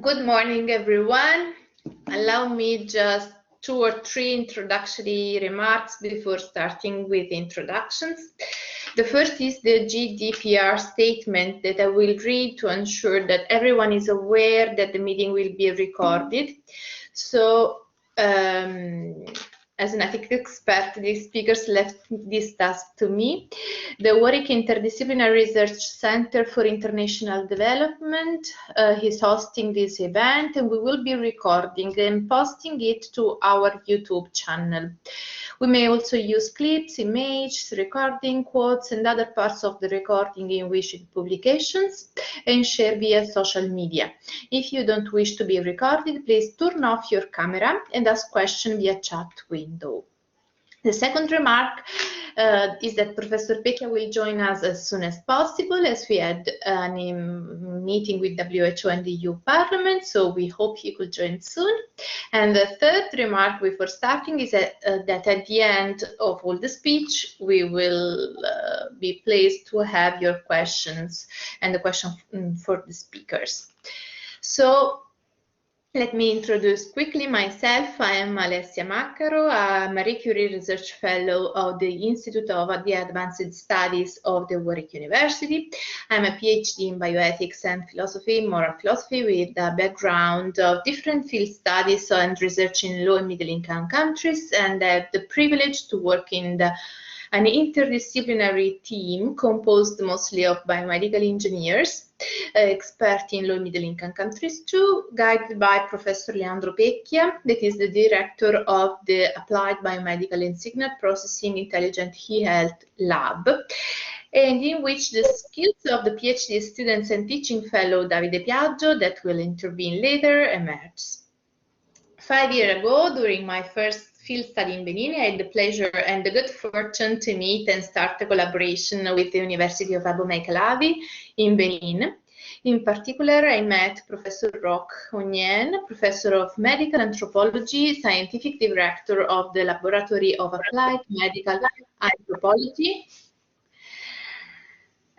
Good morning, everyone. Allow me just 2 or 3 introductory remarks before starting with introductions. The first is the GDPR statement that I will read to ensure that everyone is aware that the meeting will be recorded. So, as an ethics expert, the speakers left this task to me. The Warwick Interdisciplinary Research Center for International Development is hosting this event, and we will be recording and posting it to our YouTube channel. We may also use clips, images, recording, quotes, and other parts of the recording in WICID publications and share via social media. If you don't wish to be recorded, please turn off your camera and ask questions via chat window. The second remark is that Professor Pecchia will join us as soon as possible, as we had a meeting with WHO and the EU Parliament, so we hope he could join soon. And the third remark before starting is that at the end of all the speech, we will be pleased to have your questions and the question for the speakers. So, let me introduce quickly myself. I am Alessia Maccaro, a Marie Curie Research Fellow of the Institute of the Advanced Studies of the Warwick University. I'm a PhD in bioethics and philosophy, moral philosophy, with a background of different field studies and research in low and middle-income countries, and I have the privilege to work in an interdisciplinary team composed mostly of biomedical engineers, expert in low and middle income countries too, guided by Professor Leandro Pecchia, that is the director of the Applied Biomedical and Signal Processing Intelligent eHealth Lab, and in which the skills of the PhD students and teaching fellow Davide Piaggio, that will intervene later, emerge. 5 years ago, during my first field study in Benin, I had the pleasure and the good fortune to meet and start a collaboration with the University of Abomey-Calavi in Benin. In particular, I met Professor Roch Onyen, Professor of Medical Anthropology, Scientific Director of the Laboratory of Applied Medical Anthropology.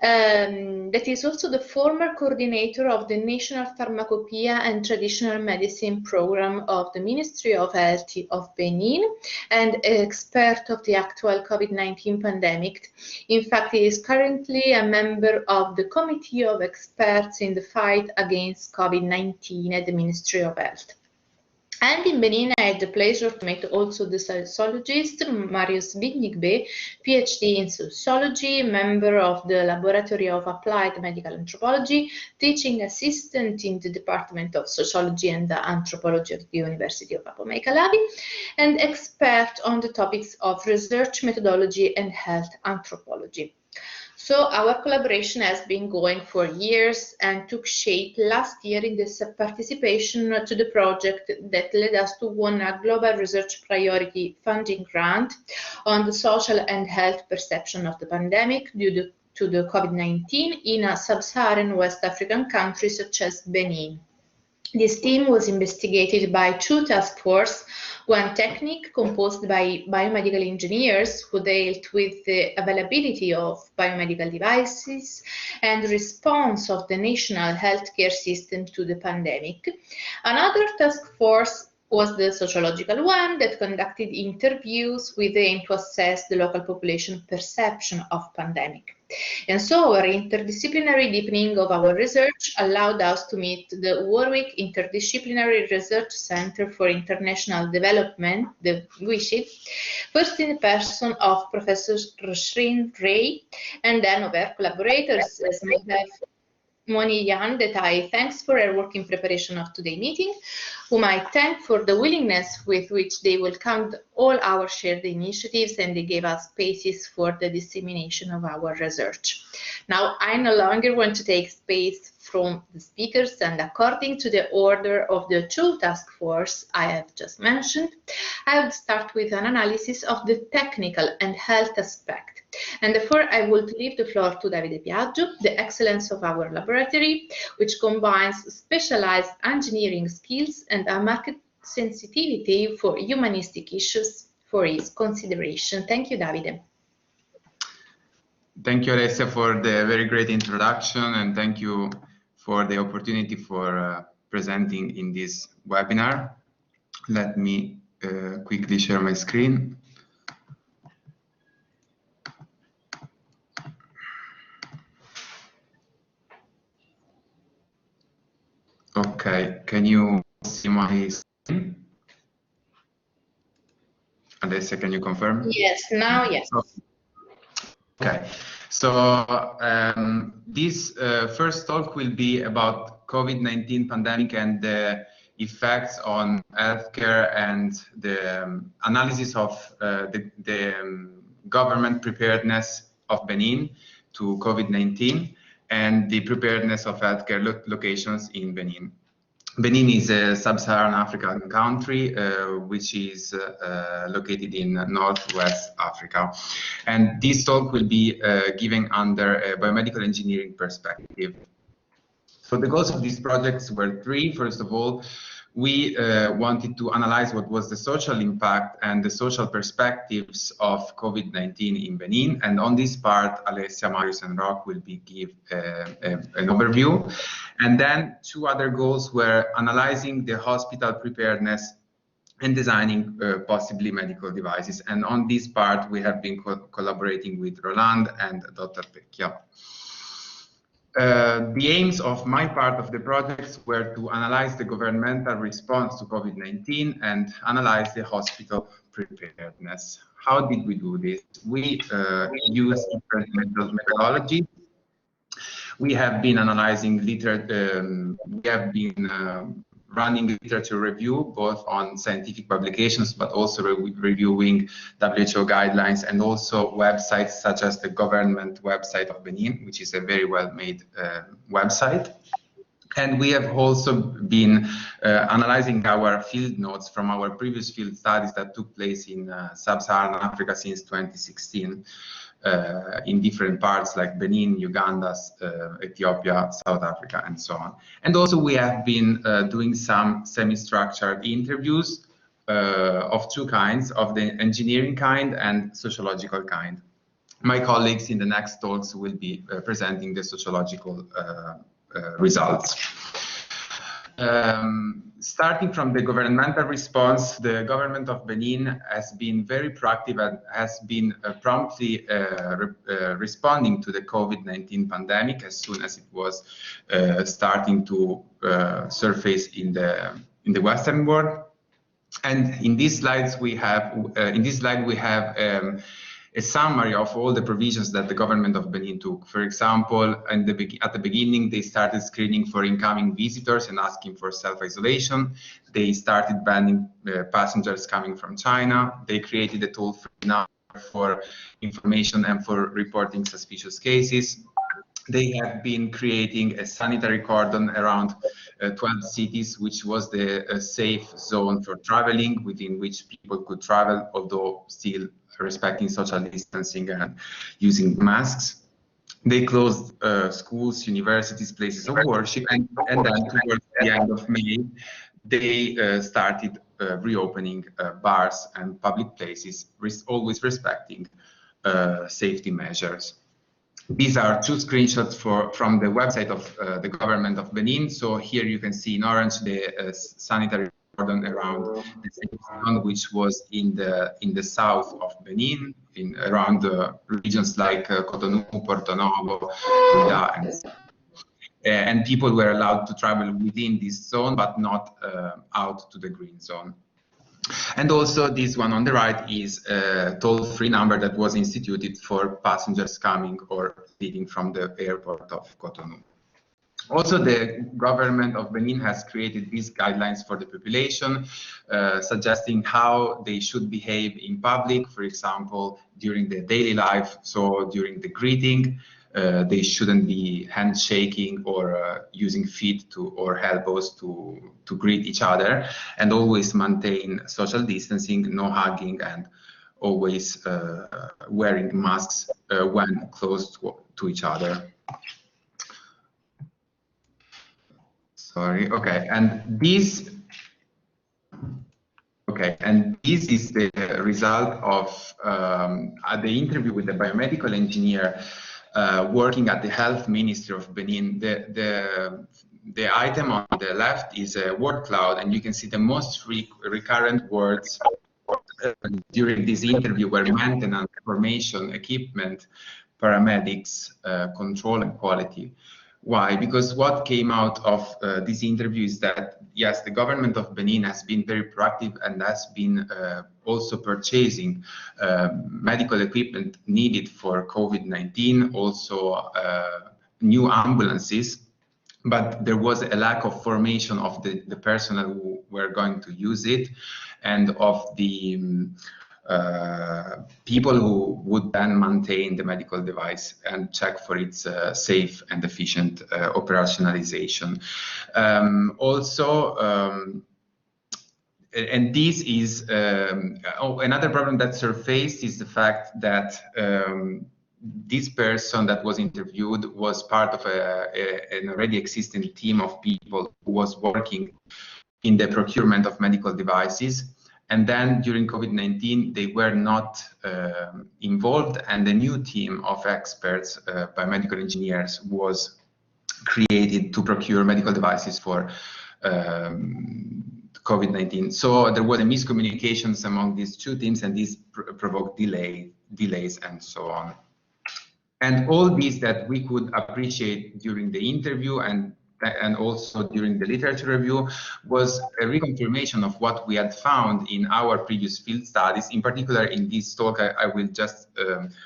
That is also the former coordinator of the National Pharmacopoeia and Traditional Medicine Program of the Ministry of Health of Benin, and expert of the actual COVID-19 pandemic. In fact, he is currently a member of the Committee of Experts in the fight against COVID-19 at the Ministry of Health. And in Benin, I had the pleasure to meet also the sociologist Marius Bignigbe, PhD in sociology, member of the Laboratory of Applied Medical Anthropology, teaching assistant in the Department of Sociology and Anthropology of the University of Abomey-Calavi, and expert on the topics of research methodology and health anthropology. So our collaboration has been going for years and took shape last year in this participation to the project that led us to win a global research priority funding grant on the social and health perception of the pandemic due to the COVID-19 in a sub-Saharan West African country such as Benin. This team was investigated by 2 task forces, one technique composed by biomedical engineers who dealt with the availability of biomedical devices and response of the national healthcare system to the pandemic. Another task force was the sociological one that conducted interviews with the aim to assess the local population perception of pandemic. And so our interdisciplinary deepening of our research allowed us to meet the Warwick Interdisciplinary Research Center for International Development, the WICID, first in the person of Professor Roshrin Ray, and then of our collaborators as Moni Yan, that I thanks for her work in preparation of today's meeting, whom I thank for the willingness with which they welcomed all our shared initiatives and they gave us spaces for the dissemination of our research. Now, I no longer want to take space from the speakers, and according to the order of the 2 task forces I have just mentioned, I will start with an analysis of the technical and health aspect. And therefore, I will leave the floor to Davide Piaggio, the excellence of our laboratory, which combines specialized engineering skills and a market sensitivity for humanistic issues for his consideration. Thank you, Davide. Thank you, Alessia, for the very great introduction, and thank you for the opportunity for presenting in this webinar. Let me quickly share my screen. Okay, can you see my screen? Alessia, can you confirm? Yes, now yes. Okay, so this first talk will be about COVID-19 pandemic and the effects on healthcare and the analysis of the government preparedness of Benin to COVID-19 and the preparedness of healthcare locations in Benin. Benin is a sub-Saharan African country which is located in northwest Africa. And this talk will be given under a biomedical engineering perspective. So the goals of these projects were three. First of all, we wanted to analyze what was the social impact and the social perspectives of COVID-19 in Benin. And on this part, Alessia, Marius, and Rock will give an overview. And then two other goals were analyzing the hospital preparedness and designing possibly medical devices. And on this part, we have been collaborating with Roland and Dr. Pecchia. The aims of my part of the projects were to analyze the governmental response to COVID-19 and analyze the hospital preparedness. How did we do this? We used different methodologies. We have been analyzing running literature review, both on scientific publications, but also reviewing WHO guidelines and also websites such as the government website of Benin, which is a very well-made website. And we have also been analyzing our field notes from our previous field studies that took place in sub-Saharan Africa since 2016. In different parts like Benin, Uganda, Ethiopia, South Africa, and so on. And also we have been doing some semi-structured interviews of two kinds, of the engineering kind and sociological kind. My colleagues in the next talks will be presenting the sociological results. Starting from the governmental response, the government of Benin has been very proactive and has been promptly responding to the COVID-19 pandemic as soon as it was starting to surface in the Western world. And in these slides we have a summary of all the provisions that the government of Benin took. For example, at the beginning, they started screening for incoming visitors and asking for self-isolation. They started banning passengers coming from China. They created a toll-free number for information and for reporting suspicious cases. They have been creating a sanitary cordon around 12 cities, which was the safe zone for traveling, within which people could travel, although still respecting social distancing and using masks. They closed schools, universities, places of worship, and then towards the end of May, they started reopening bars and public places, always respecting safety measures. These are two screenshots from the website of the government of Benin. So here you can see in orange the sanitary cordon around the safe zone, which was in the south of Benin, around the regions like Cotonou, Porto Novo, Dyad, and people were allowed to travel within this zone, but not out to the green zone. And also this one on the right is a toll-free number that was instituted for passengers coming or leaving from the airport of Cotonou. Also, the government of Benin has created these guidelines for the population, suggesting how they should behave in public, for example, during their daily life. So during the greeting, they shouldn't be handshaking or using feet or elbows to greet each other, and always maintain social distancing, no hugging, and always wearing masks when close to each other. Sorry, okay, and this is the result of the interview with the biomedical engineer working at the Health Ministry of Benin. the item on the left is a word cloud, and you can see the most recurrent words during this interview were maintenance, formation, equipment, paramedics, control, and quality. Why? Because what came out of this interview is that, yes, the government of Benin has been very proactive and has been also purchasing medical equipment needed for COVID-19, also new ambulances, but there was a lack of formation of the personnel who were going to use it, and of the people who would then maintain the medical device and check for its safe and efficient operationalization. And this is another problem that surfaced is the fact that this person that was interviewed was part of an already existing team of people who was working in the procurement of medical devices. And then during COVID-19, they were not involved, and a new team of experts, biomedical engineers, was created to procure medical devices for COVID-19. So there was a miscommunications among these two teams, and this provoked delays and so on. And all these that we could appreciate during the interview and also during the literature review was a reconfirmation of what we had found in our previous field studies. In particular, in this talk, I will just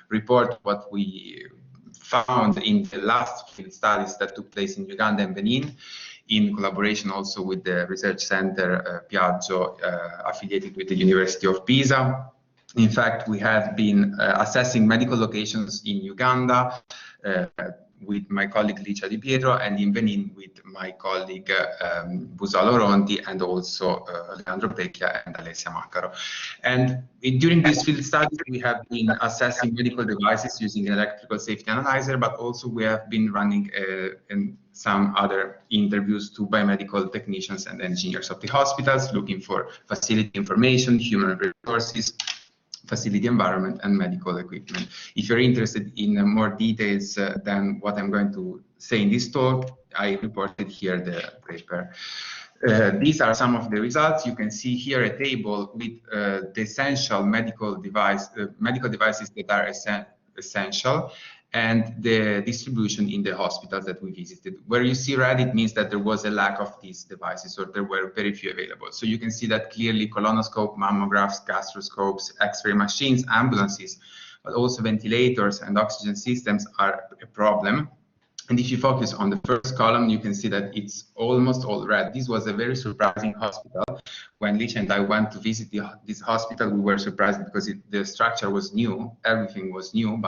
report what we found in the last field studies that took place in Uganda and Benin, in collaboration also with the research center Piaggio, affiliated with the University of Pisa. In fact, we have been assessing medical locations in Uganda with my colleague Licia Di Pietro, and in Benin with my colleague Busalo Ronti, and also Leandro Pecchia and Alessia Maccaro. And during these field studies, we have been assessing medical devices using an electrical safety analyzer, but also we have been running some other interviews to biomedical technicians and engineers of the hospitals, looking for facility information, human resources, facility environment, and medical equipment. If you're interested in more details than what I'm going to say in this talk, I reported here the paper. These are some of the results. You can see here a table with the essential medical devices that are essential, and the distribution in the hospitals that we visited. Where you see red, it means that there was a lack of these devices, or there were very few available. So you can see that clearly colonoscope, mammographs, gastroscopes, X-ray machines, ambulances, but also ventilators and oxygen systems are a problem. And if you focus on the first column, you can see that it's almost all red. This was a very surprising hospital. When Licia and I went to visit this hospital, we were surprised because the structure was new, everything was new,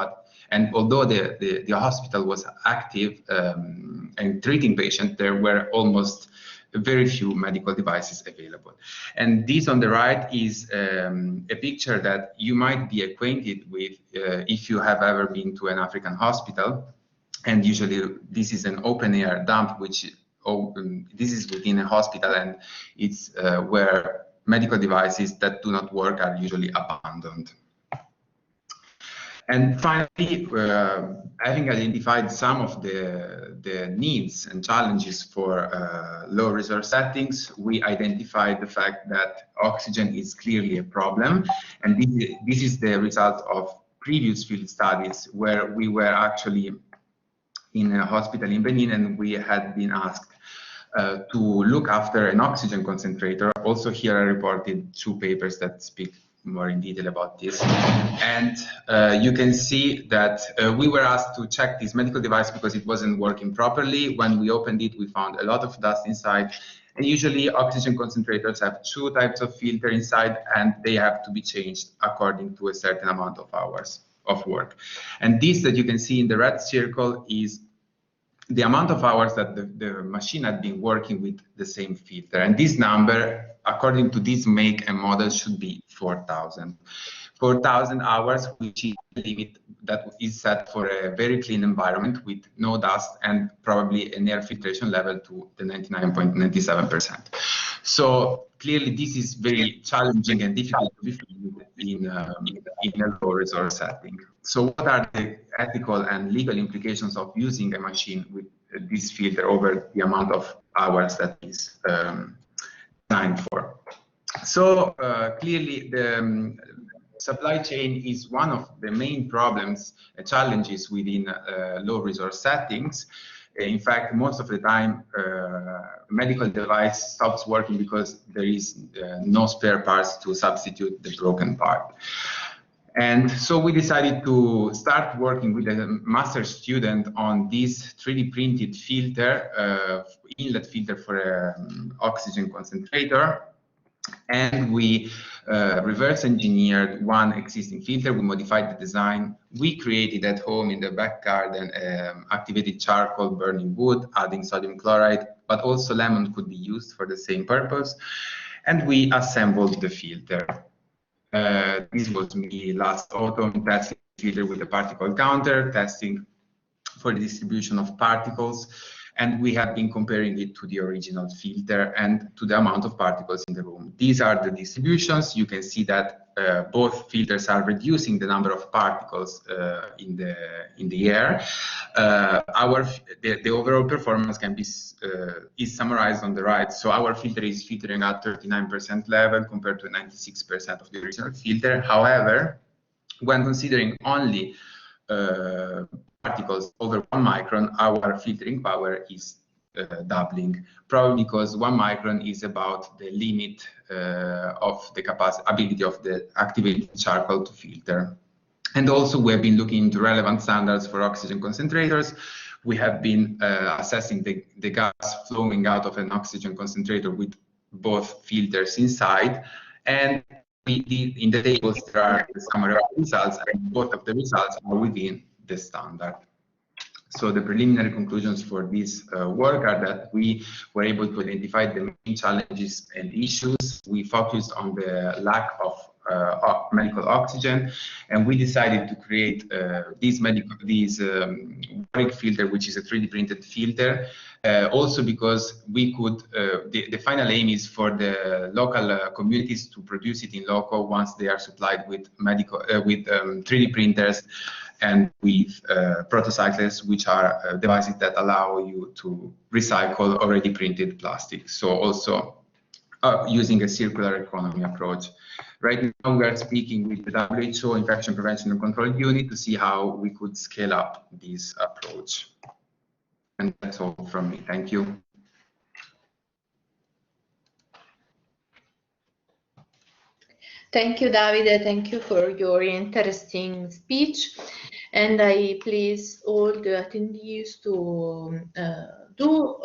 and although the hospital was active and treating patients, there were almost very few medical devices available. And this on the right is a picture that you might be acquainted with if you have ever been to an African hospital. And usually this is an open air dump, which this is within a hospital, and it's where medical devices that do not work are usually abandoned. And finally, having identified some of the needs and challenges for low resource settings, we identified the fact that oxygen is clearly a problem. And this is the result of previous field studies where we were actually in a hospital in Benin, and we had been asked to look after an oxygen concentrator. Also here I reported 2 papers that speak more in detail about this. And you can see that we were asked to check this medical device because it wasn't working properly. When we opened it, we found a lot of dust inside. And usually oxygen concentrators have 2 types of filter inside, and they have to be changed according to a certain amount of hours of work. And this that you can see in the red circle is the amount of hours that the machine had been working with the same filter. And this number, according to this make and model, should be 4,000. 4,000 hours, which is the limit that is set for a very clean environment with no dust and probably an air filtration level to the 99.97%. So clearly this is very challenging and difficult to be in a low resource setting. So what are the ethical and legal implications of using a machine with this filter over the amount of hours that is designed for. So clearly the supply chain is one of the main problems, challenges within low resource settings. In fact, most of the time, medical device stops working because there is no spare parts to substitute the broken part. And so we decided to start working with a master's student on this 3D printed filter, inlet filter for an oxygen concentrator. And we reverse engineered one existing filter. We modified the design. We created at home in the back garden activated charcoal burning wood, adding sodium chloride, but also lemon could be used for the same purpose. And we assembled the filter. This was me last autumn, testing the filter with a particle counter, testing for the distribution of particles. And we have been comparing it to the original filter and to the amount of particles in the room. These are the distributions. You can see that both filters are reducing the number of particles in the air. The overall performance can be is summarized on the right. So our filter is filtering at 39% level compared to 96% of the original filter. However, when considering only particles over 1 micron, our filtering power is doubling, probably because 1 micron is about the limit of the ability of the activated charcoal to filter. And also we have been looking into relevant standards for oxygen concentrators. We have been assessing the gas flowing out of an oxygen concentrator with both filters inside. And in the tables there are the summary of results, and both of the results are within the standard. So the preliminary conclusions for this work are that we were able to identify the main challenges and issues. We focused on the lack of medical oxygen, and we decided to create this filter, which is a 3D printed filter. Also because we could, the final aim is for the local communities to produce it in loco once they are supplied with 3D printers and with protocyclers, which are devices that allow you to recycle already printed plastic. So also using a circular economy approach. Right now we are speaking with the WHO Infection Prevention and Control Unit to see how we could scale up this approach. And that's all from me. Thank you. Thank you, Davide. Thank you for your interesting speech. And I please all the attendees to do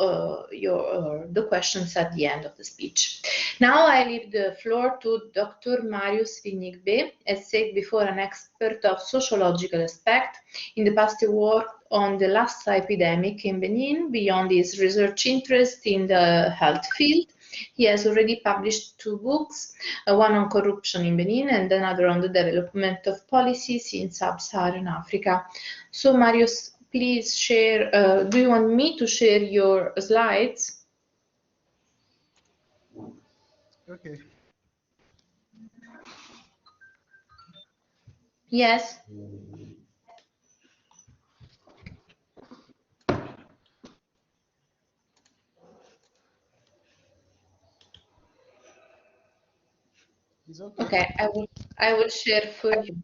the questions at the end of the speech. Now I leave the floor to Dr. Marius Vignigbe, as said before, an expert of sociological aspect. In the past, he worked on the Lassa epidemic in Benin. Beyond his research interest in the health field, he has already published 2 books, one on corruption in Benin and another on the development of policies in sub-Saharan Africa. So, Marius, please share. Do you want me to share your slides? Okay. Yes. Okay, I will share for you.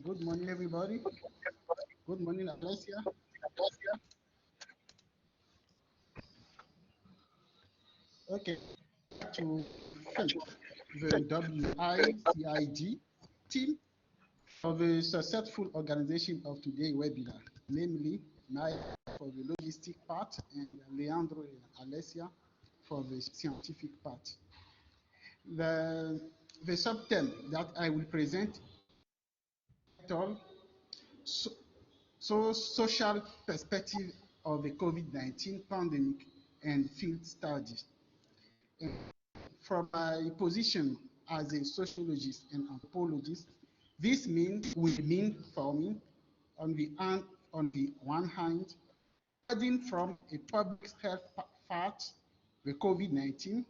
Good morning, everybody. Good morning, Alessia. Okay, to thank the WICID team for the successful organization of today's webinar, namely Naya for the logistic part and Leandro and Alessia for the scientific part. The subtheme that I will present so social perspective of the COVID-19 pandemic and field studies. And from my position as a sociologist and anthropologist, this will mean for me, on the one hand, studying from a public health part the COVID-19,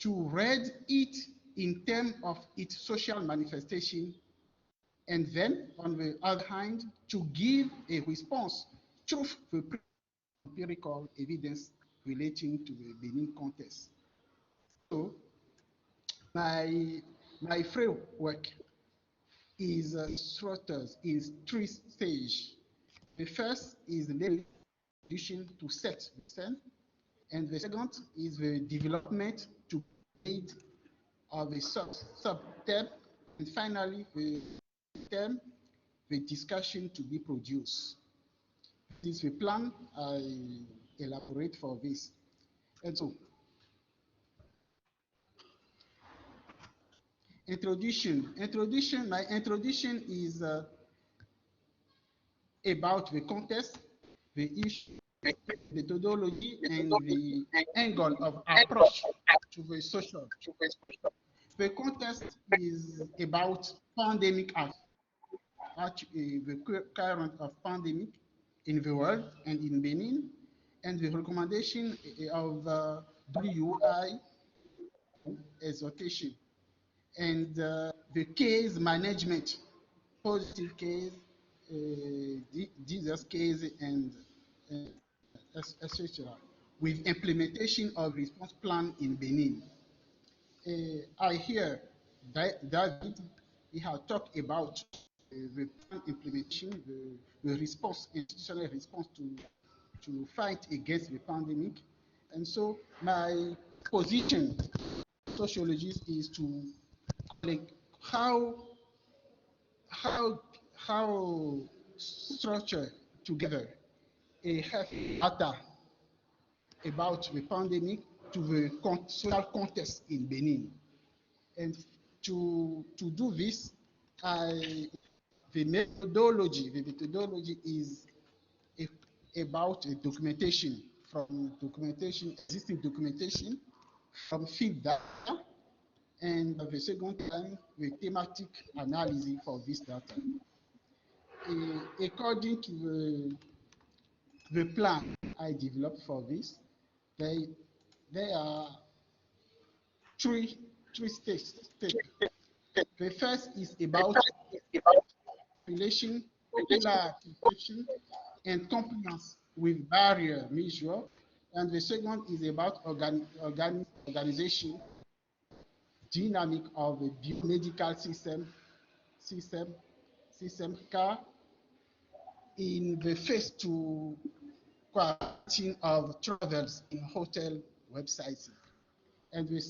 to read it in terms of its social manifestation, and then, on the other hand, to give a response to the empirical evidence relating to the Benin context. So, my framework is structured in three stages. The first is the introduction to set the scene, and the second is the development to aid of a sub-term, and finally the term, the discussion to be produced. This is the plan I elaborate for this. And so, my introduction is about the context, the issue, methodology, and the angle of approach to the social. The context is about pandemic, the current of pandemic in the world and in Benin, and the recommendation of WI exhortation, and the case management, positive case, disaster case, and etc., with implementation of response plan in Benin. I hear David, he had talked about the plan implementation, the response, institutional response to fight against the pandemic. And so my position, sociologist, is to like how structure together a health data about the pandemic to the social context in Benin. And to do this, the methodology is about a documentation, existing documentation from field data, and the second time, the thematic analysis for this data. According to the plan I developed for this, there are three steps. The first is about population, popular perception, and compliance with barrier measure, and the second is about organization, dynamic of the biomedical system car in the phase 2 quarantine of travels in hotel websites. And the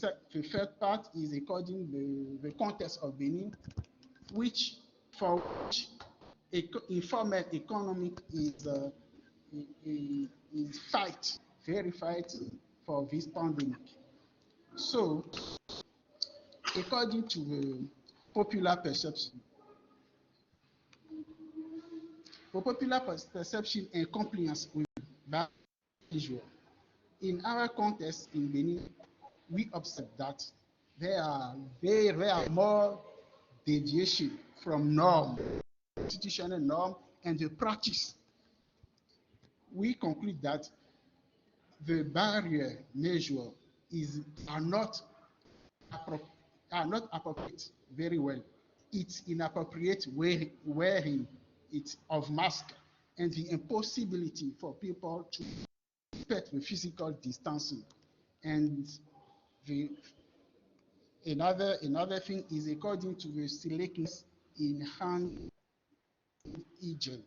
third part is according the context of Benin, for which informal economy is very fight for this pandemic. So, according to the popular perception, and compliance with visual, in our context in Benin, we observe that there are more deviation from norm, institutional norm, and the practice. We conclude that the barrier measure are not appropriate very well. It's inappropriate wearing it of mask, and the impossibility for people to respect the physical distancing. And another thing is according to the selectness in hand hygiene.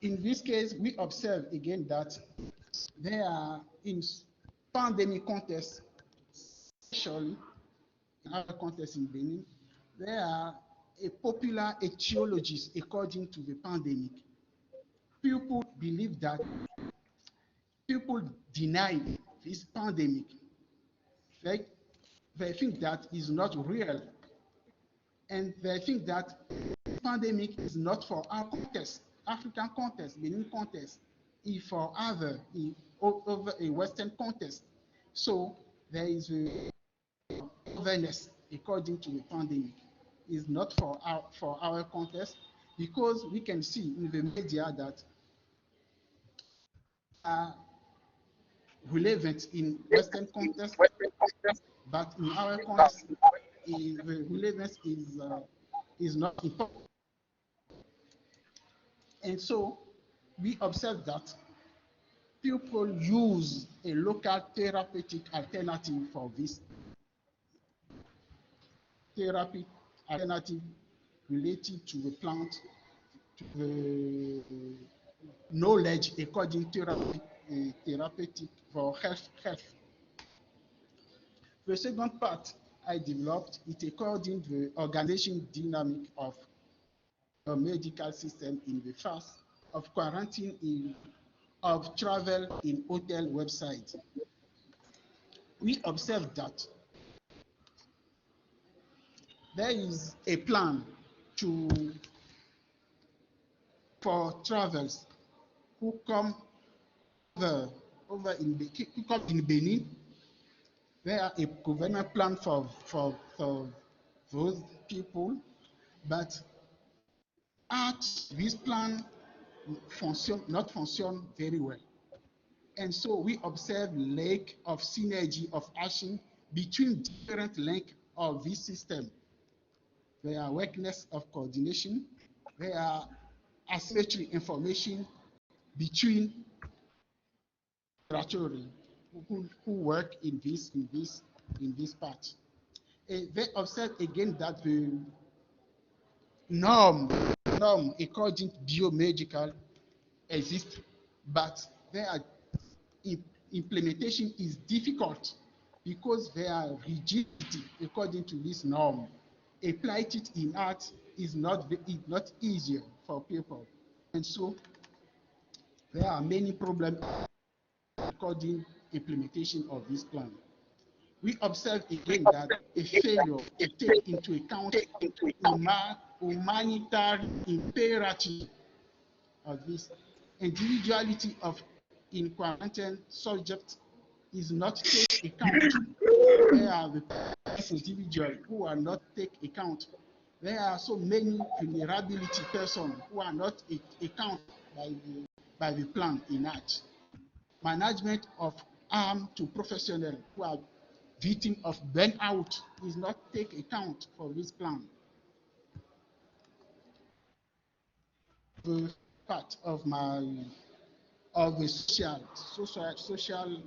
In this case, we observe again that there are, in pandemic context, especially in other contexts in Benin, there are a popular etiologies according to the pandemic. People believe that people deny this pandemic. They think that is not real, and they think that pandemic is not for our context, African context, Benin context, if for other over a Western context. So there is a awareness according to the pandemic is not for our context, because we can see in the media that relevant in Western context, but in our context, the relevance is not important. And so we observe that people use a local therapeutic alternative for this therapy alternative related to the plant, to the knowledge according to therapeutic for health. The second part I developed is according to the organization dynamic of the medical system in the phase of quarantine of travel in hotel website. We observed that there is a plan for travelers who come over in Benin. There are a government plan for those people, but this plan not function very well. And so we observe lack of synergy of action between different links of this system. There are weakness of coordination. There are asymmetry information between laboratory who work in this part. And they observe again that the norm according to biomedical exists, but their implementation is difficult because there are rigidity according to this norm. Applied it in art is not easier for people, and so there are many problems according implementation of this plan. We observe again that a failure to take into account humanitarian imperative of this individuality of in quarantine subject is not take account. There are the individuals who are not take account. There are so many vulnerability persons who are not account by the plan in art. Management of harm to professionals who are victims of burnout is not take account for this plan. The part of the social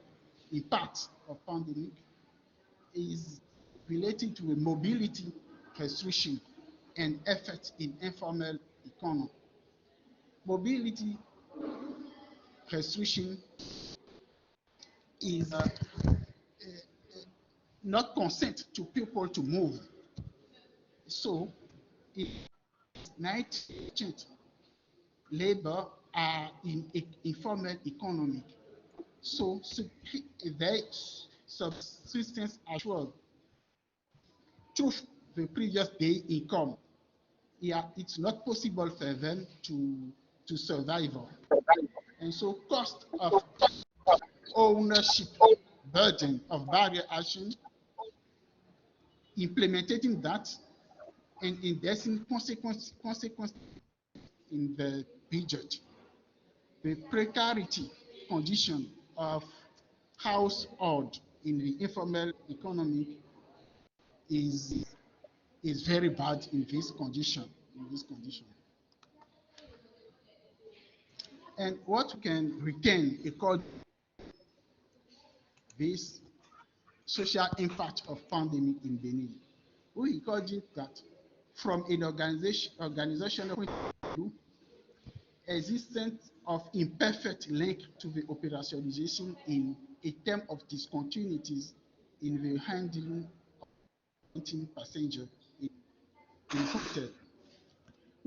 impact of pandemic is related to the mobility restriction and effect in informal economy. Mobility restriction is not consent to people to move. So, 90% labor are in informal economy. So their subsistence assured through the previous day income. Yeah, it's not possible for them to survive. And so cost of ownership burden of barrier action, implementing that and investing consequence in the budget. The precarity condition of household in the informal economy is very bad in this condition. And what we can retain according to this social impact of pandemic in Benin, we recorded that from an organizational point of view, existence of imperfect link to the operationalization in a term of discontinuities in the handling of passenger in hotel.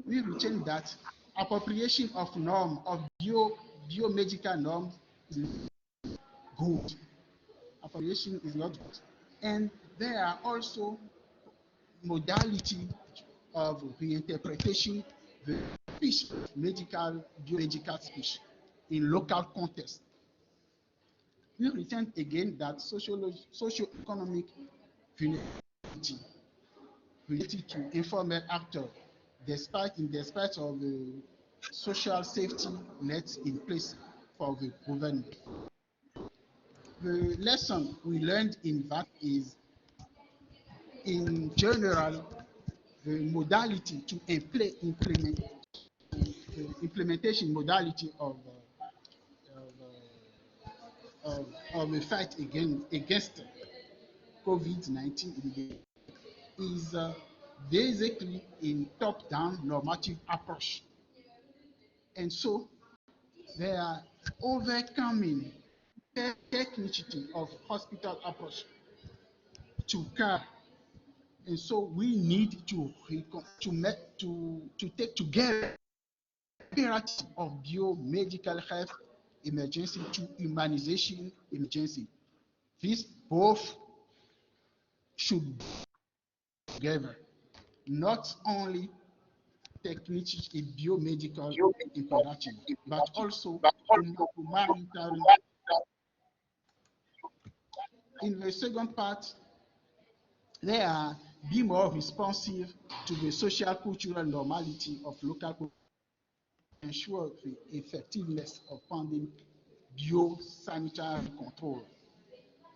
We retain that appropriation of norm of biomedical norms is good. Appropriation is not good. And there are also modality of reinterpretation the speech, biomedical speech in local context. We return again that socio-economic vulnerability related to informal actors, despite of the social safety nets in place for the government. the lesson we learned in that is, in general, the modality to implementation modality of the fight against COVID-19 is basically in top-down normative approach. And so they are overcoming the technicity of hospital approach to care. And so we need to take together imperative of biomedical health emergency to humanization emergency. These both should be together, not only technically biomedical imperative, but also humanitarian. In the second part, they are be more responsive to the social cultural normality of local people, ensure the effectiveness of pandemic biosanitary control.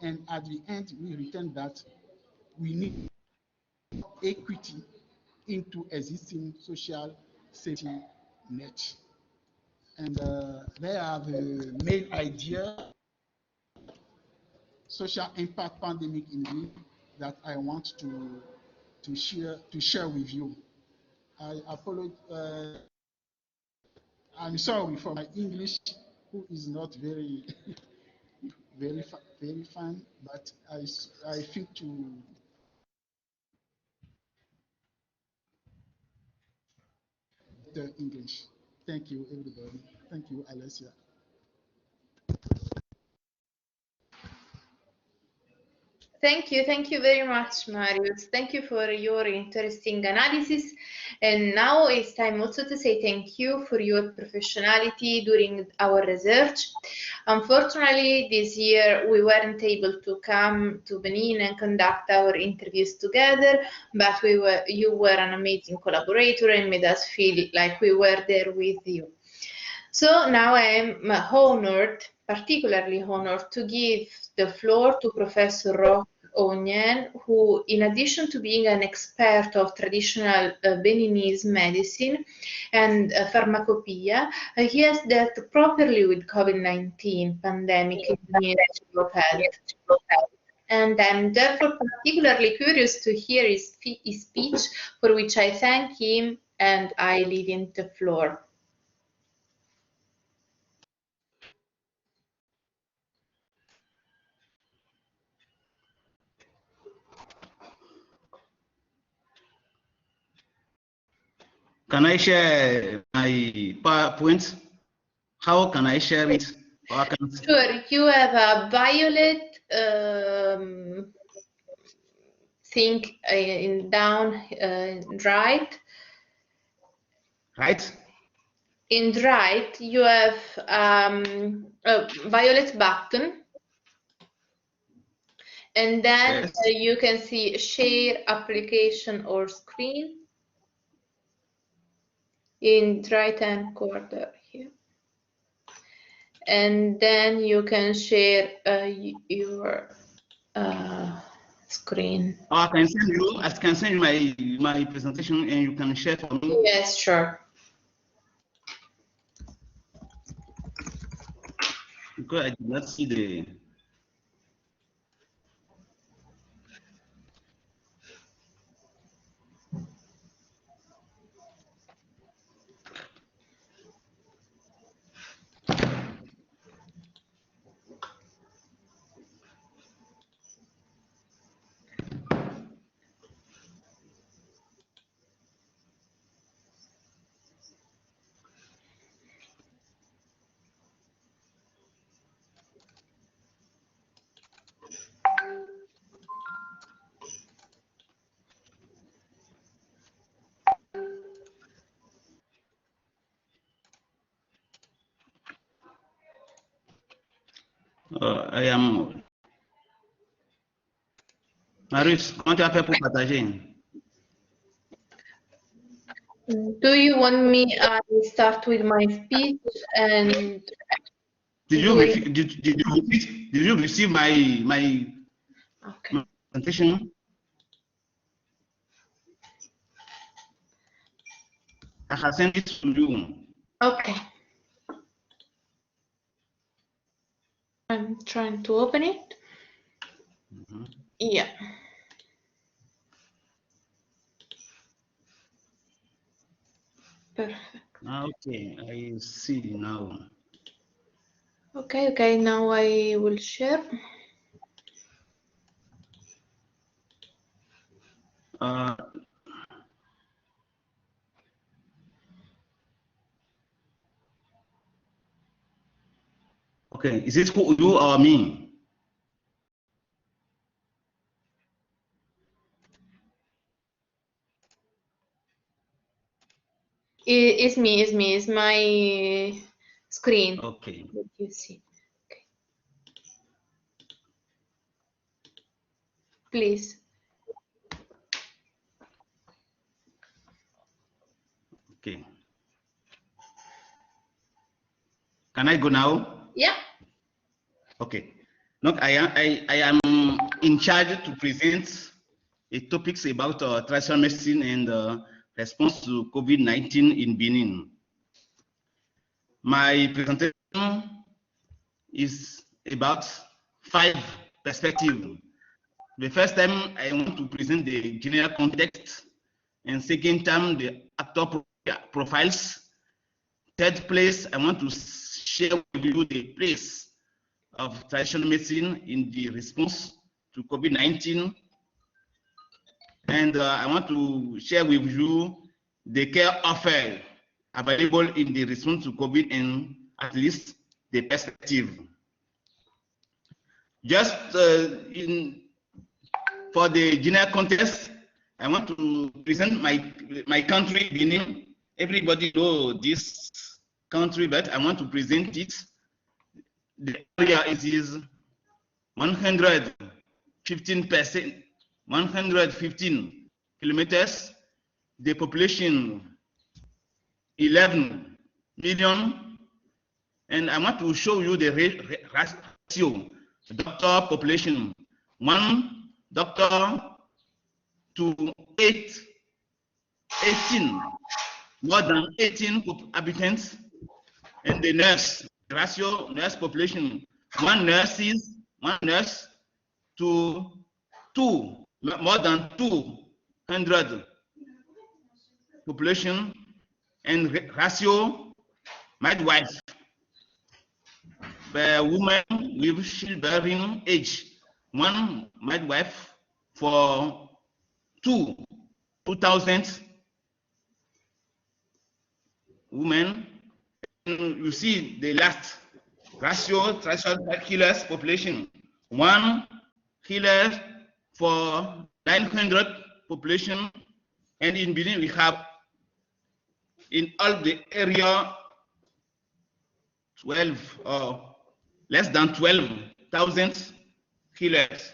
And at the end, we return that we need equity into existing social safety net. And they are the main idea, social impact pandemic indeed, that I want to share with you. I apologize. I'm sorry for my English, who is not very very fine, but I think to the English. Thank you, everybody. Thank you, Alessia. Thank you very much, Marius. Thank you for your interesting analysis. And now it's time also to say thank you for your professionality during our research. Unfortunately, this year we weren't able to come to Benin and conduct our interviews together, but you were an amazing collaborator and made us feel like we were there with you. So now I am honored, particularly honored, to give the floor to Professor Roch Onyen, who, in addition to being an expert of traditional Beninese medicine and pharmacopoeia, he has dealt properly with COVID-19 pandemic in the Ministry of Health. And I'm therefore particularly curious to hear his speech, for which I thank him, and I leave him the floor. Can I share my PowerPoint? How can I share it? Sure, you have a violet thing right. Right? In right, you have a violet button. And then yes, you can see share application or screen in right-hand corner here. And then you can share your screen. I can send you my presentation and you can share for me. Yes, sure. Because I did not see the. I am. Marius, comment tu as fait pour partager? Do you want me to start with my speech and? Did you repeat? you receive my Okay. presentation? I have sent it to you. Okay. I'm trying to open it. Yeah. Perfect. Okay, I see now. Okay, now I will share. Okay, is it you or me? It's me, it's my screen. Okay. That you see. Okay. Please. Okay. Can I go now? Yeah. Okay. Look, I am in charge to present a topics about traditional medicine and response to COVID-19 in Benin. My presentation is about 5 perspectives. The first time I want to present the general context, and second time the actor profiles. Third place, I want to share with you the place of traditional medicine in the response to COVID-19. And I want to share with you the care offer available in the response to COVID and at least the perspective. Just for the general context, I want to present my country, Benin. Everybody knows this country, but I want to present it. The area is 115 kilometers. The population 11 million, and I want to show you the ratio. Doctor population 1 doctor to 18, more than 18 inhabitants, and the nurse ratio, nurse population 1 nurse to 2, more than 200 population, and ratio midwife, women with childbearing age, 1 midwife for 2,000 women. You see the last ratio, healers population, 1 healer for 900 population, and in Benin we have in all the area 12 or less than 12,000 healers.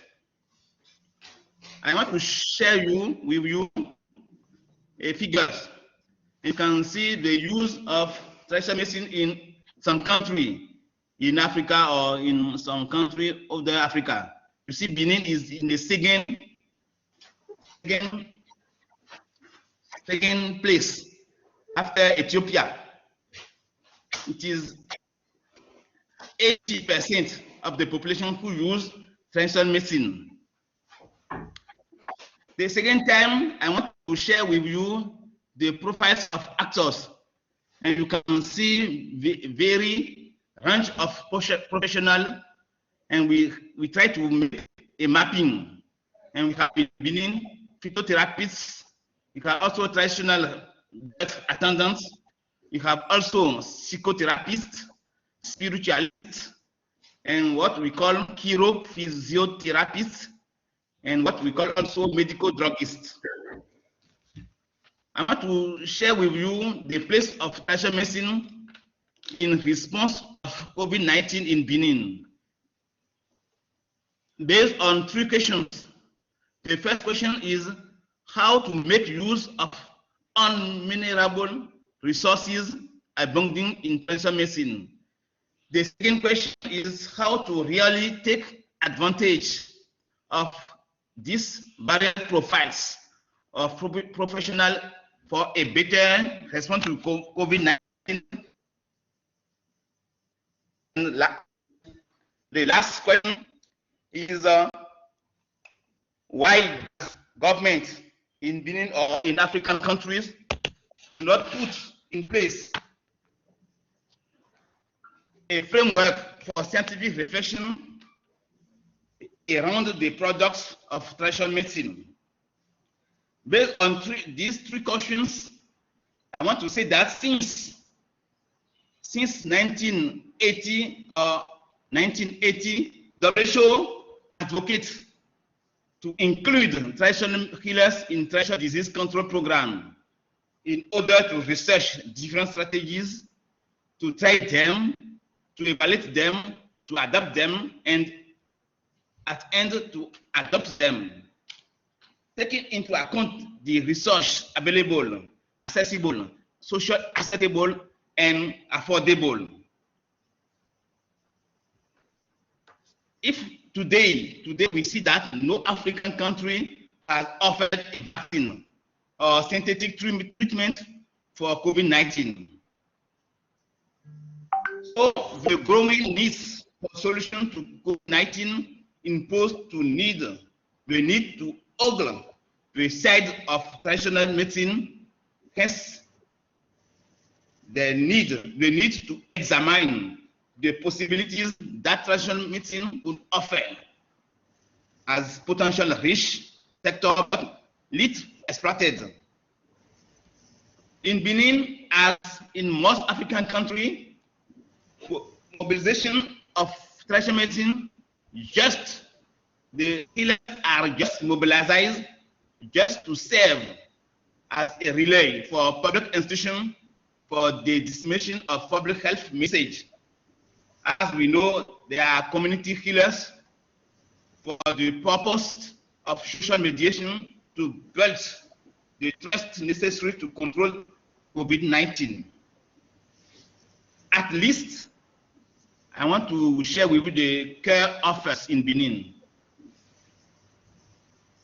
I want to share with you a figures. You can see the use of traditional medicine in some country in Africa or in some country of Africa. You see, Benin is in the second place after Ethiopia. It is 80% of the population who use traditional medicine. The second time, I want to share with you the profiles of actors, and you can see the very range of professional, and we try to make a mapping, and we have in Benin phytotherapists, we have also traditional birth attendants, we have also psychotherapists, spiritualists, and what we call chirophysiotherapists, and what we call also medical druggists. I want to share with you the place of traditional medicine in response of COVID-19 in Benin. Based on 3 questions. The first question is how to make use of unminerable resources abounding in traditional medicine. The second question is how to really take advantage of these various profiles of professional for a better response to COVID-19. The last question is why government in Benin or in African countries do not put in place a framework for scientific reflection around the products of traditional medicine. Based on these three questions, I want to say that since 1980 WHO advocates to include traditional healers in traditional disease control program in order to research different strategies, to try them, to evaluate them, to adapt them, and at end to adopt them, taking into account the resource available, accessible, social acceptable, and affordable. If today we see that no African country has offered a vaccine or synthetic treatment for COVID-19. So the growing needs for solution to COVID-19 imposed the need to ogle the side of traditional medicine. Hence, the need to examine the possibilities that traditional medicine would offer as potential rich sector least exploited. In Benin, as in most African countries, mobilization of traditional medicine, the healers are just mobilized just to serve as a relay for public institutions for the dissemination of public health message. As we know, there are community healers for the purpose of social mediation to build the trust necessary to control COVID-19. At least, I want to share with you the care offers in Benin.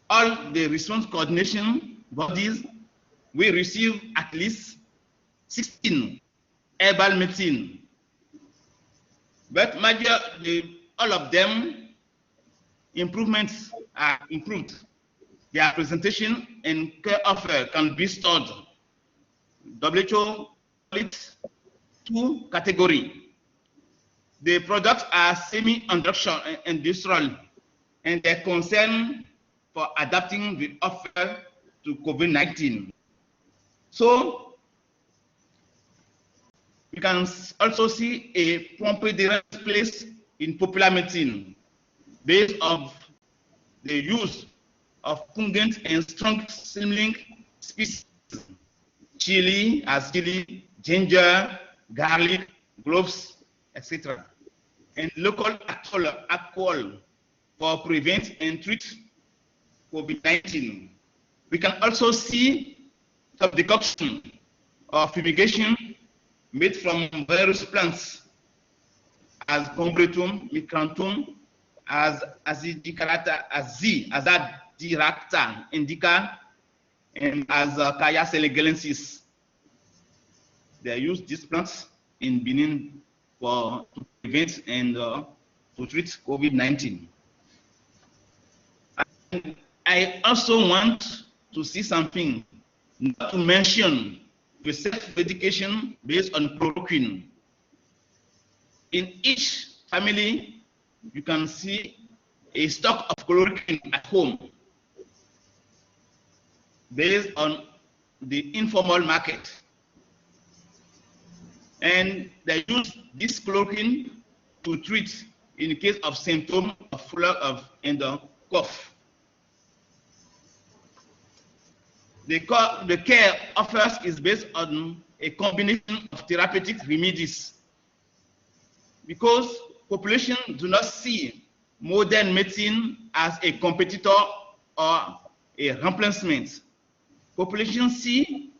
All the response coordination bodies will receive at least 16 herbal medicine, but all of them improvements are improved. Their presentation and care offer can be stored. WHO call it 2 categories. The products are semi-industrial and they're concerned for adapting the offer to COVID-19. So we can also see a preponderant place in popular medicine based on the use of pungent and strong smelling species, chili, ginger, garlic, cloves, etc. And local alcohol for prevent and treat COVID-19. We can also see some decoction or fumigation made from various plants as Congretum, Micrantum, as Azidicarata, Azadiracta indica, and as Kaya senegalensis. They use these plants in Benin to prevent and to treat COVID-19. I also want to see something, not to mention the self-medication based on chloroquine. In each family, you can see a stock of chloroquine at home based on the informal market. And they use this chloroquine to treat in case of symptoms of flu and cough. The care offers is based on a combination of therapeutic remedies because population do not see modern medicine as a competitor or a replacement. Population see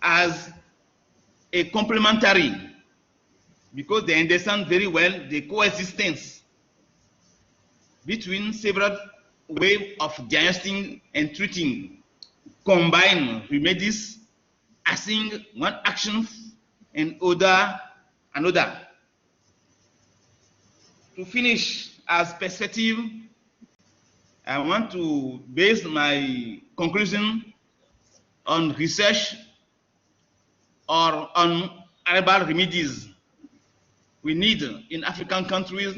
as a complementary because they understand very well the coexistence between several ways of diagnosing and treating, combine remedies, assign one action and another. To finish, as perspective, I want to base my conclusion on research or on herbal remedies we need in African countries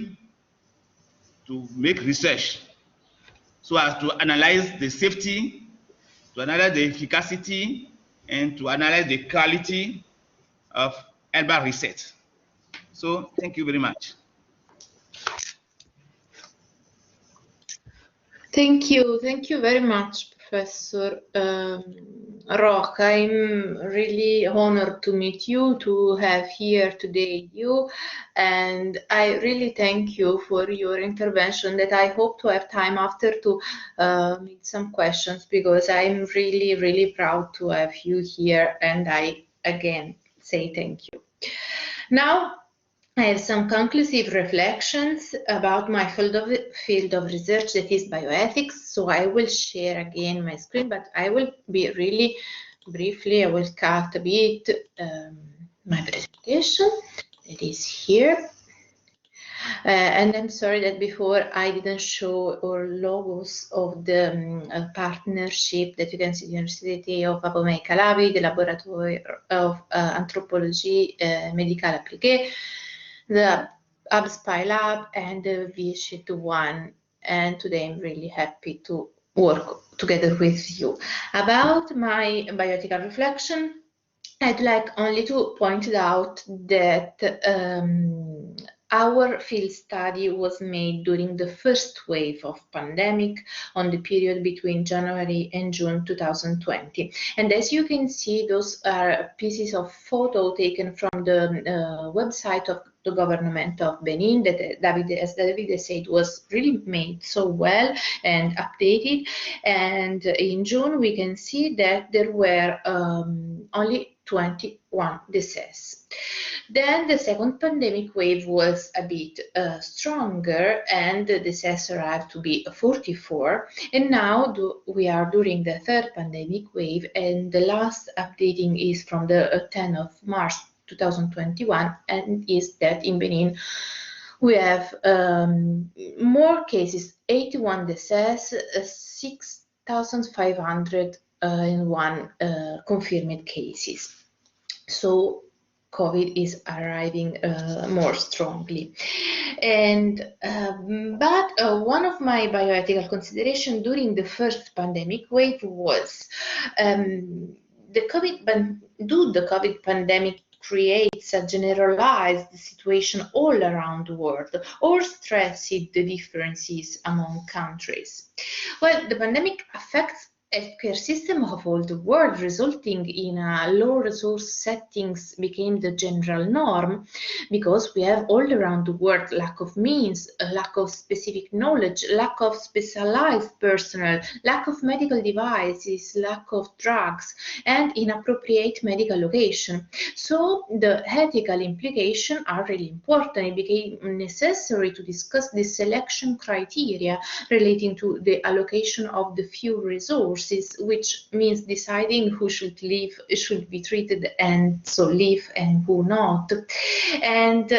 to make research so as to analyze the safety, to analyze the efficacy, and to analyze the quality of herbal research. So thank you very much. Thank you very much, Professor Roch. I'm really honored to meet you, to have here today you, and I really thank you for your intervention that I hope to have time after to meet some questions, because I'm really, really proud to have you here, and I again say thank you. Now, I have some conclusive reflections about my field of research, that is bioethics. So I will share again my screen, but I will be really briefly, I will cut a bit my presentation. It is here. And I'm sorry that before I didn't show all logos of the partnership that you can see, the University of Biomedical Lab, the Laboratory of Anthropologie Médicale Appliquée, the UbSpy Lab, and the WICID one. And today I'm really happy to work together with you. About my bioethical reflection, I'd like only to point out that our field study was made during the first wave of pandemic on the period between January and June 2020. And as you can see, those are pieces of photo taken from the website of the government of Benin that as David said, was really made so well and updated. And in June, we can see that there were only 21 deaths. Then the second pandemic wave was a bit stronger, and the deaths arrived to be 44. And now we are during the third pandemic wave, and the last updating is from the 10th of March 2021, and is that in Benin we have more cases, 81 deaths, 6,501 confirmed cases. So COVID is arriving more strongly. And but one of my bioethical considerations during the first pandemic wave was the COVID pandemic creates a generalized situation all around the world, or stresses the differences among countries. Well, the pandemic affects healthcare system of all the world, resulting in low resource settings became the general norm, because we have all around the world lack of means, a lack of specific knowledge, lack of specialized personnel, lack of medical devices, lack of drugs, and inappropriate medical location. So the ethical implications are really important. It became necessary to discuss the selection criteria relating to the allocation of the few resources, which means deciding who should be treated and so live, and who not. And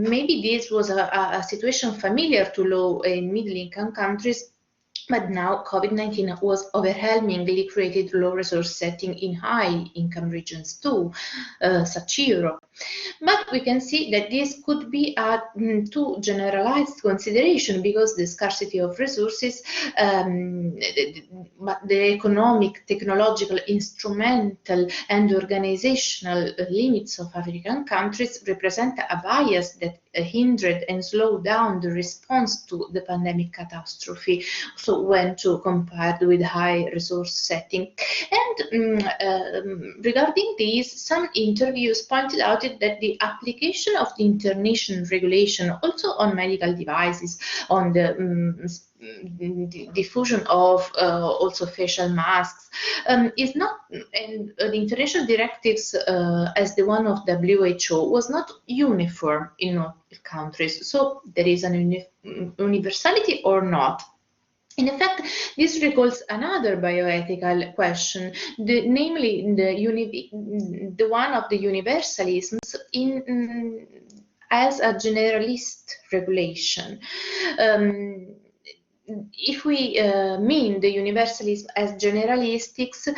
maybe this was a situation familiar to low and middle income countries, but now COVID-19 was overwhelmingly created low resource setting in high income regions too, such Europe. But we can see that this could be a too generalized consideration, because the scarcity of resources, but the economic, technological, instrumental, and organizational limits of African countries represent a bias that hindered and slowed down the response to the pandemic catastrophe. So when compared with high resource setting. And regarding this, some interviews pointed out that the application of the international regulation also on medical devices, on the diffusion of also facial masks is not, and the international directives as the one of WHO was not uniform in all countries. So there is an universality or not. In effect, this recalls another bioethical question, namely the one of the universalisms as a generalist regulation. If we mean the universalism as generalistics,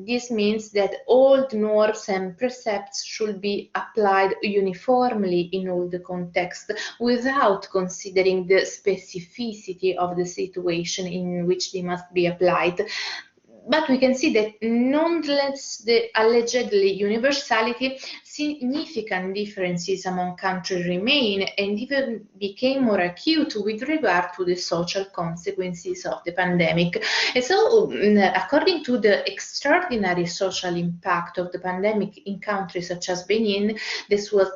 this means that all the norms and precepts should be applied uniformly in all the contexts without considering the specificity of the situation in which they must be applied. But we can see that nonetheless the allegedly universality, significant differences among countries remain and even became more acute with regard to the social consequences of the pandemic. And so, according to the extraordinary social impact of the pandemic in countries such as Benin, this was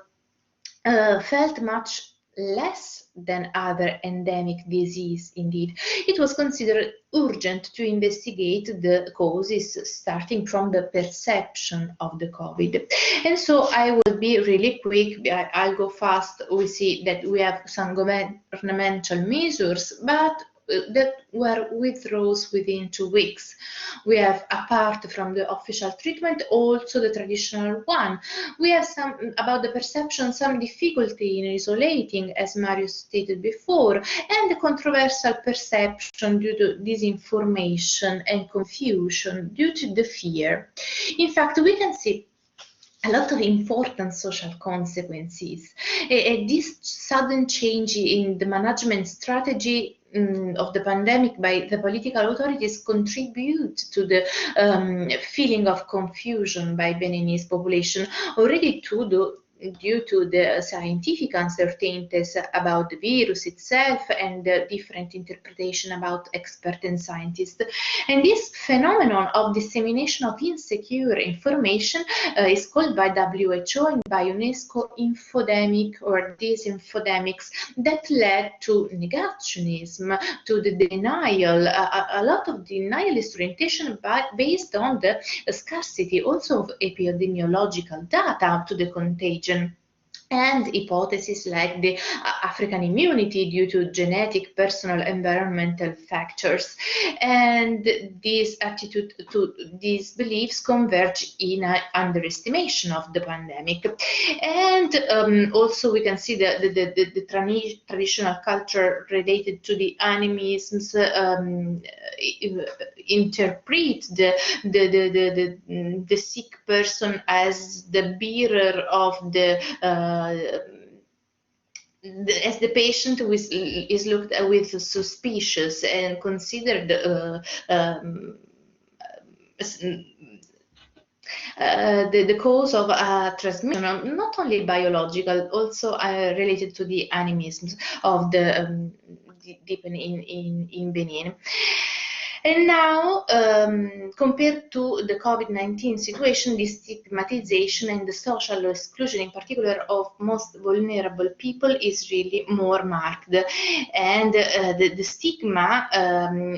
felt much less than other endemic disease. Indeed, it was considered urgent to investigate the causes starting from the perception of the COVID. And so I will be really quick, I'll go fast. We see that we have some governmental measures, but that were withdraws within 2 weeks. We have, apart from the official treatment, also the traditional one. We have some, about the perception, some difficulty in isolating, as Mario stated before, and the controversial perception due to disinformation and confusion due to the fear. In fact, we can see a lot of important social consequences. This sudden change in the management strategy of the pandemic by the political authorities contribute to the feeling of confusion by Beninese population, already due to the scientific uncertainties about the virus itself and the different interpretation about experts and scientists. And this phenomenon of dissemination of insecure information is called by WHO and by UNESCO infodemic or disinfodemics, that led to negationism, to the denial, a lot of denialist orientation based on the scarcity also of epidemiological data to the contagion, and hypotheses like the African immunity due to genetic, personal, environmental factors. And this attitude to these beliefs converge in an underestimation of the pandemic. And also we can see the traditional culture related to the animisms interpret the sick person as the bearer of the as the patient is looked at with suspicious and considered the cause of transmission, not only biological, also related to the animisms of the deep in Benin. And now, compared to the COVID-19 situation, the stigmatization and the social exclusion, in particular of most vulnerable people, is really more marked. And the stigma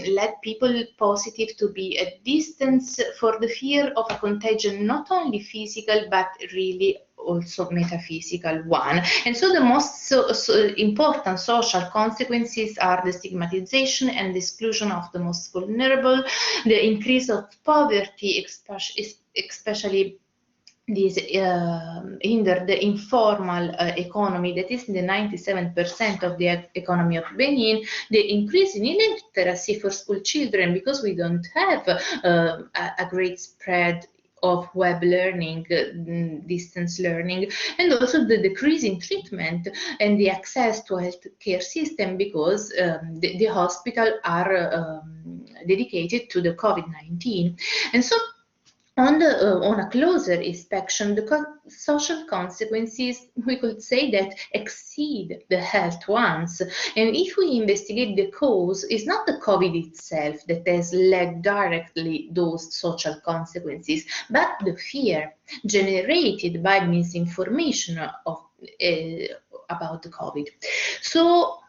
led people positive to be at distance for the fear of a contagion, not only physical, but really also metaphysical one. And so the most important social consequences are the stigmatization and the exclusion of the most vulnerable, the increase of poverty, especially this hinder the informal economy, that is the 97% of the economy of Benin, the increase in illiteracy for school children, because we don't have a great spread of web learning, distance learning, and also the decrease in treatment and the access to healthcare system, because the hospital are dedicated to the COVID-19. And so on a closer inspection, the social consequences, we could say, that exceed the health ones. And if we investigate the cause, it's not the COVID itself that has led directly those social consequences, but the fear generated by misinformation about the COVID. So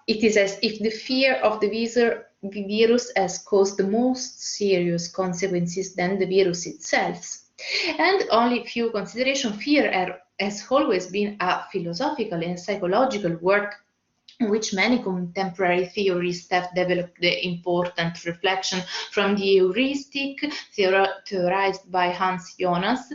it is as if the fear of the virus has caused the most serious consequences than the virus itself. And only few considerations. Fear has always been a philosophical and psychological work in which many contemporary theorists have developed the important reflection, from the heuristic theorized by Hans Jonas,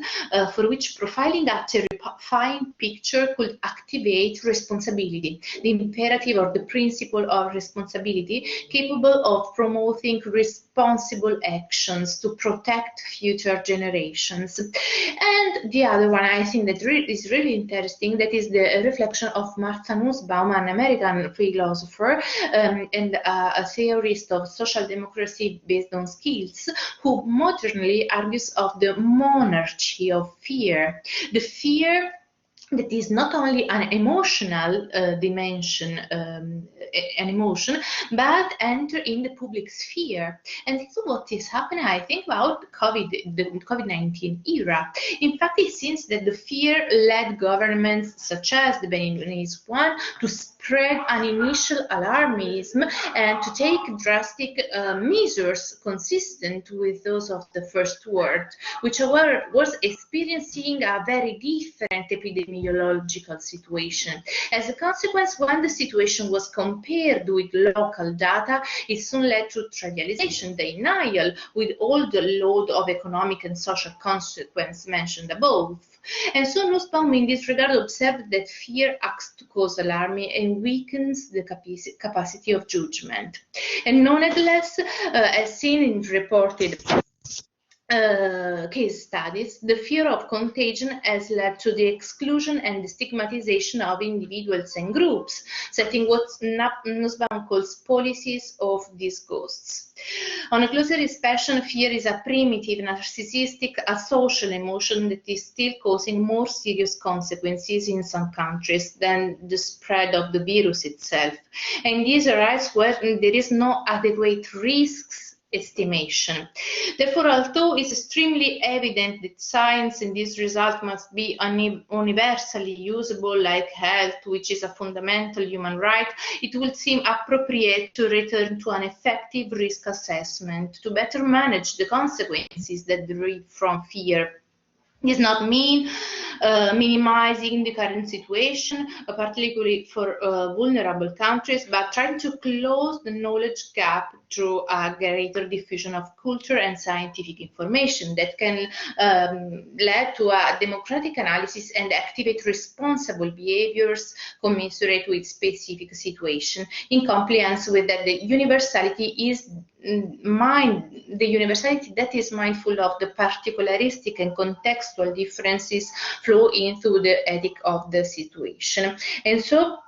for which profiling a terrifying picture could activate responsibility, the imperative or the principle of responsibility, capable of promoting responsible actions to protect future generations. And the other one I think that is really interesting, that is the reflection of Martha Nussbaum, an American philosopher and a theorist of social democracy based on skills, who modernly argues of the monarchy of fear, the fear that is not only an emotional dimension, an emotion, but enter in the public sphere. And this is what is happening, I think, about the COVID-19 era. In fact, it seems that the fear led governments, such as the Beninese one, to spread an initial alarmism and to take drastic measures consistent with those of the first world, which however was experiencing a very different epidemiological situation. As a consequence, when the situation was compared with local data, it soon led to trivialization, denial, with all the load of economic and social consequence mentioned above. And so Nussbaum in this regard observed that fear acts to cause alarm and weakens the capacity of judgment. And nonetheless, as seen in reported case studies, the fear of contagion has led to the exclusion and the stigmatization of individuals and groups, setting what Nussbaum calls policies of these ghosts. On a closer inspection, fear is a primitive, narcissistic, asocial emotion that is still causing more serious consequences in some countries than the spread of the virus itself. And this arises where there is no adequate risks estimation. Therefore, although it's extremely evident that science in this result must be universally usable, like health, which is a fundamental human right, it would seem appropriate to return to an effective risk assessment to better manage the consequences that derive from fear. This does not mean minimizing the current situation, particularly for vulnerable countries, but trying to close the knowledge gap through a greater diffusion of culture and scientific information that can lead to a democratic analysis and activate responsible behaviors commensurate with specific situation, in compliance with that the universality is the universality that is mindful of the particularistic and contextual differences flow into the ethic of the situation. And so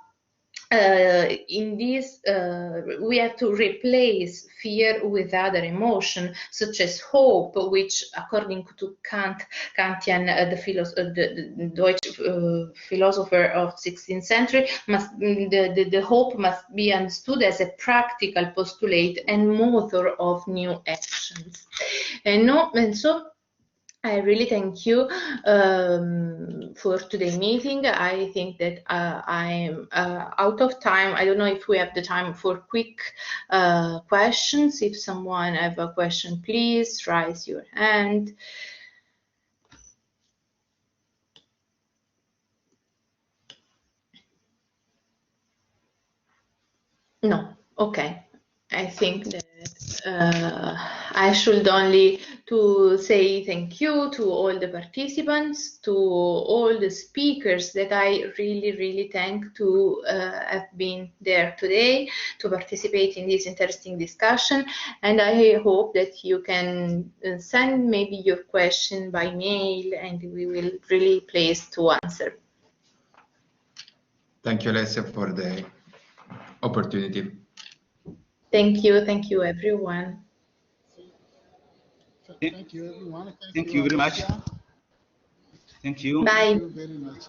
in this, we have to replace fear with other emotion, such as hope, which, according to Kantian, the Deutsch philosopher of 16th century, the hope must be understood as a practical postulate and motor of new actions. And so I really thank you for today's meeting. I think that I'm out of time. I don't know if we have the time for quick questions. If someone have a question, please raise your hand. No, okay. I think that I should only to say thank you to all the participants, to all the speakers that I really thank to have been there today to participate in this interesting discussion. And I hope that you can send maybe your question by mail and we will really pleased to answer. Thank you, Alessia, for the opportunity. Thank you, everyone. Thank you, everyone. Thank you very much. Thank you. Bye. Thank you very much.